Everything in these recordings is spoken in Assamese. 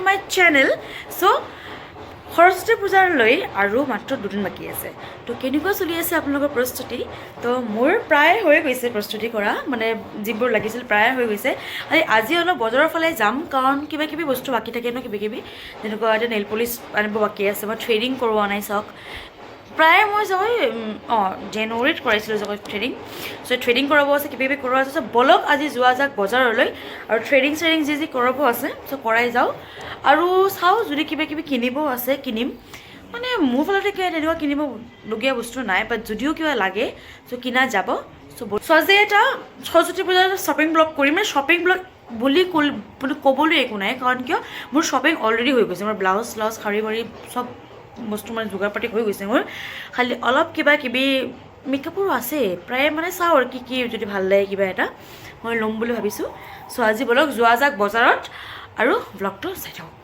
My channel. চ' সৰস্বতী পূজালৈ আৰু মাত্ৰ দুদিন বাকী আছে। তো কেনেকুৱা চলি আছে আপোনালোকৰ প্ৰস্তুতি? তো মোৰ প্ৰায় হৈ গৈছে প্ৰস্তুতি কৰা, মানে যিবোৰ লাগিছিল প্ৰায় হৈ গৈছে। আজি অলপ বজাৰৰ ফালে যাম, কাৰণ কিবা কিবি বস্তু বাকী থাকে ন, কিবা কিবি যেনেকুৱা এতিয়া নেইল পলিচ আনিব বাকী আছে, মই থ্ৰেডিং কৰোৱা নাই চাওক। প্ৰায় মই যাই জানুৱাৰীত কৰাইছিলোঁ থ্ৰেডিং। চ' থ্ৰেডিং কৰাব আছে, কিবা কিবি কৰোৱা আছে। চ' বলক আজি যোৱা যাক বজাৰলৈ, আৰু থ্ৰেডিং যি কৰাব আছে চ' কৰাই যাওঁ। আৰু চাওঁ যদি কিবা কিবি কিনিব আছে কিনিম, মানে মোৰ ফালতে তেনেকুৱা কিনিবলগীয়া বস্তু নাই, বাট যদিও কিবা লাগে চ' কিনা যাব। চ' আজি এটা সৰস্বতী পূজাৰ শ্বপিং ব্লগ কৰিম। মানে শ্বপিং ব্লগ বুলি ক'বলৈ একো নাই, কাৰণ কিয় মোৰ শ্বপিং অলৰেডি হৈ গৈছে। মোৰ ব্লাউজ শাৰী চব বস্তু মানে যোগাৰ পাতি হৈ গৈছে মোৰ। খালি অলপ কিবা কিবি মেকআপৰো আছে, প্ৰায় মানে চাওঁ আৰু কি যদি ভাল লাগে কিবা এটা মই ল'ম বুলি ভাবিছোঁ। চ' আজি বলক যোৱা যাক বজাৰত আৰু ব্লগটো চাই থাকক।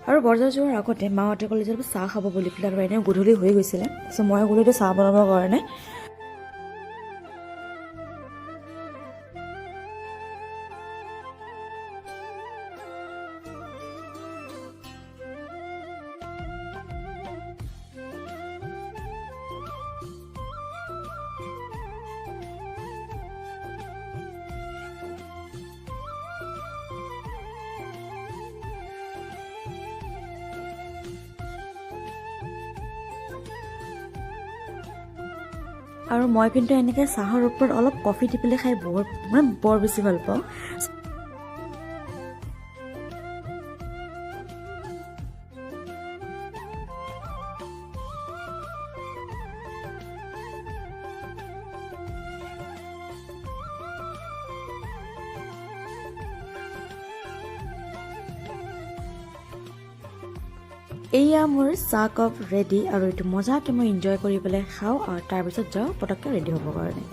আৰু বজাৰ যোৱাৰ আগতে মাহঁতে ক'লে যে চাহ খাব বুলি পেলাই, আৰু এনেও গধূলি হৈ গৈছিলে। চ' মই গ'লো এতিয়া চাহ বনাবৰ কাৰণে। আৰু মই কিন্তু এনেকৈ চাহৰ ওপৰত অলপ কফি দি পেলাই খাই বৰ বেছি ভাল পাওঁ। এয়া মোৰ চাহ কাপ ৰেডি, আৰু এইটো মজাকৈ মই এনজয় কৰি পেলাই খাওঁ, আৰু তাৰপিছত যাওঁ পটককৈ ৰেডি হ'বৰ কাৰণে।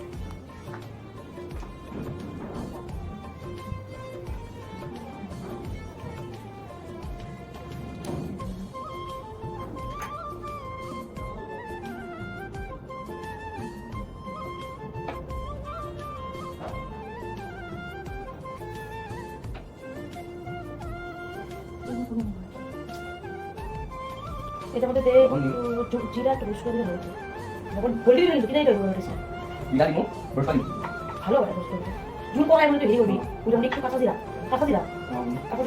এটা মধ্যে দে জিরা একটু বেশি করে দিলে ভালো। যখন বললি না কিনাই দেবো এটা স্যার জিরা দিমু বরফানি ভালো এটা বস্তু জুল কোরাই মধ্যে ভিড় হবি পুরো একটু কাঁচা জিরা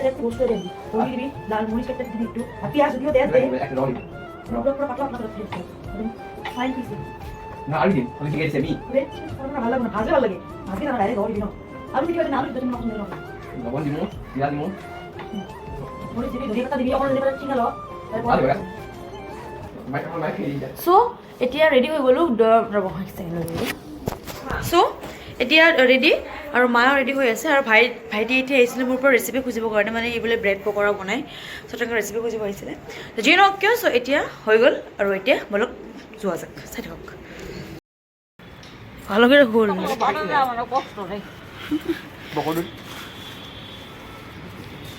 একটু বস্তু দিয়ে দিবি হলুদ দিবি লাল মরিচ একটা দিবি একটু আর পেঁয়াজ দিও দে দে একটা রলি পুরো পাতলা পাতলা করে দিবি ফাইন পিস না আলু দিন আমি ঠিক আছে মি রে আমরা ভালো না ভাজে ভালো লাগে ভাজে না ডাইরেক্ট রলি দিন আলু দিবি না আলু দিবি না লবণ দিমু জিরা দিমু মরিচ দিবি ধনিয়া পাতা দিবি অকল দিবি চিংগালো তারপর চ' এতিয়া ৰেডি হৈ গ'লোঁ। চ' এতিয়া ৰেডি, আৰু মাও ৰেডি হৈ আছে, আৰু ভাইটি এতিয়া আহিছিলে মোৰ পৰা ৰেচিপি খুজিবৰ কাৰণে, মানে এই বোলে ব্ৰেড পকৰা বনাই। চ' তেনেকৈ ৰেচিপি খুজিব আহিছিলে। যি নহওক কিয়, চ' এতিয়া হৈ গ'ল, আৰু এতিয়া বলক যোৱা যাক, চাই থাকক। ভালকৈ হ'ল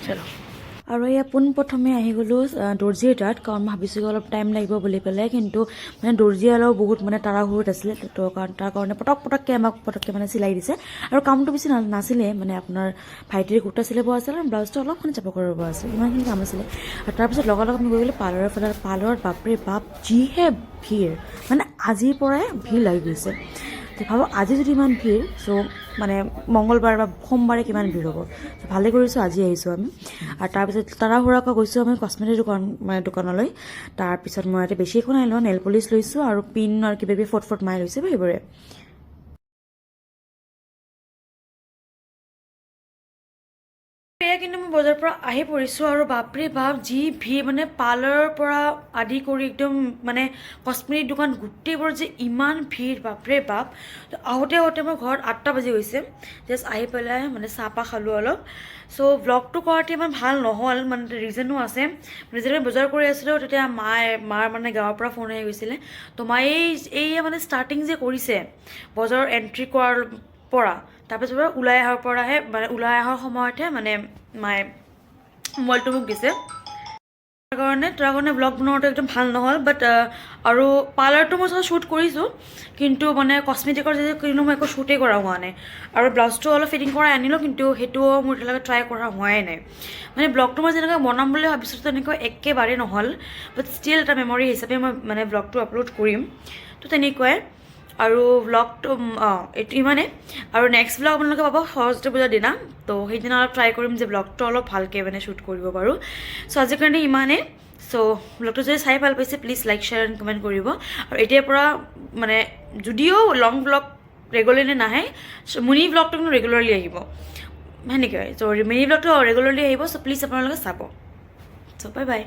চলো। আৰু এয়া পোনপ্ৰথমে আহি গ'লোঁ দৰ্জীৰ তাত, কাৰণ মই ভাবিছোঁ অলপ টাইম লাগিব বুলি পেলাই, কিন্তু মানে দৰ্জী অলপ বহুত মানে তাৰাহুৰত আছিলে, তো তাৰ কাৰণে পটককৈ আমাক মানে চিলাই দিছে। আৰু কামটো বেছি নাছিলে, মানে আপোনাৰ ভাইটিৰ কুৰ্তা চিলাব আছিল, আৰু ব্লাউজটো অলপমান চাপৰ কৰিব আছিল, ইমানখিনি কাম আছিলে। আৰু তাৰপিছত লগালগ আমি গৈ গ'লোঁ পাৰ্লাৰৰ ফালে। পাৰ্লাৰত বাপৰে বাপ যিহে ভিৰ, মানে আজিৰ পৰাই ভিৰ লাগি গৈছে। ভাবোঁ আজি যদি ইমান ভিৰ, চ' মানে মংগলবাৰ বা সোমবাৰে কিমান ভিৰ হ'ব। ভালে কৰিছোঁ আজি আহিছোঁ আমি। আৰু তাৰপিছত তাৰাহুৰাকৈ গৈছোঁ আমি কচমেটিক দোকানলৈ। তাৰপিছত মই ইয়াতে বেছি একো নাই লোৱা, নেইল পলিচ লৈছোঁ, আৰু পিন আৰু কিবা কিবি ফট মাৰি লৈছোঁ সেইবোৰে। এয়া কিন্তু মই বজাৰৰ পৰা আহি পৰিছোঁ, আৰু বাপৰে বাপ যি ভিৰ, মানে পাৰ্লাৰৰ পৰা আদি কৰি একদম মানে কচমেটিক দোকান গোটেইবোৰ যে ইমান ভিৰ, বাপৰে বাপ। আহোঁতে মই ঘৰত 8টা বাজি গৈছে। জাষ্ট আহি পেলাই মানে চাহ খালোঁ অলপ। চ' ব্লগটো কৰাতে ইমান ভাল নহ'ল, মানে ৰিজনো আছে। যেতিয়া বজাৰ কৰি আছিলোঁ তেতিয়া মাৰ মানে গাঁৱৰ পৰা ফোন আহি গৈছিলে। তো মায়ে এই মানে ষ্টাৰ্টিং যে কৰিছে বজাৰৰ এণ্ট্ৰি কৰাৰ পৰা, তাৰপিছত ওলাই অহাৰ সময়তহে মানে মায়ে মোবাইলটো মোক দিছে। কাৰণে ব্লগ বনোৱাটো একদম ভাল নহ'ল বাট আৰু পাৰ্লাৰটো মই শ্বুট কৰিছোঁ কিন্তু মানে কচমেটিকৰ যেতিয়া কিনো মই একো শ্বুটেই কৰা হোৱা নাই আৰু ব্লাউজটো অলপ ফিটিং কৰাই আনিলোঁ কিন্তু সেইটোও মোৰ এতিয়ালৈকে ট্ৰাই কৰা হোৱাই নাই মানে ব্লগটো মই যেনেকৈ বনাম বুলি ভাবিছোঁ তেনেকৈ একেবাৰে নহ'ল বাট ষ্টিল এটা মেমৰি হিচাপে মই মানে ব্লগটো আপলোড কৰিম তো তেনেকুৱাই আৰু ব্লগটো এইটো ইমানে আৰু নেক্সট ব্লগ আপোনালোকে পাব সৰস্বতী পূজাৰ দিনা তো সেইদিনা অলপ ট্ৰাই কৰিম যে ব্লগটো অলপ ভালকৈ মানে শ্বুট কৰিব পাৰোঁ চ' আজিৰ কাৰণে ইমানেই চ' ব্লগটো যদি চাই ভাল পাইছে please like share and comment কৰিব আৰু এতিয়াৰ পৰা মানে যদিও লং ব্লগ ৰেগুলাৰলি নাহে মিনি ব্লগটো কিন্তু ৰেগুলাৰলি আহিব সেনেকৈ চ' মিনি ব্লগটো ৰেগুলাৰলি আহিব চ' প্লিজ আপোনালোকে চাব চ' বাই বাই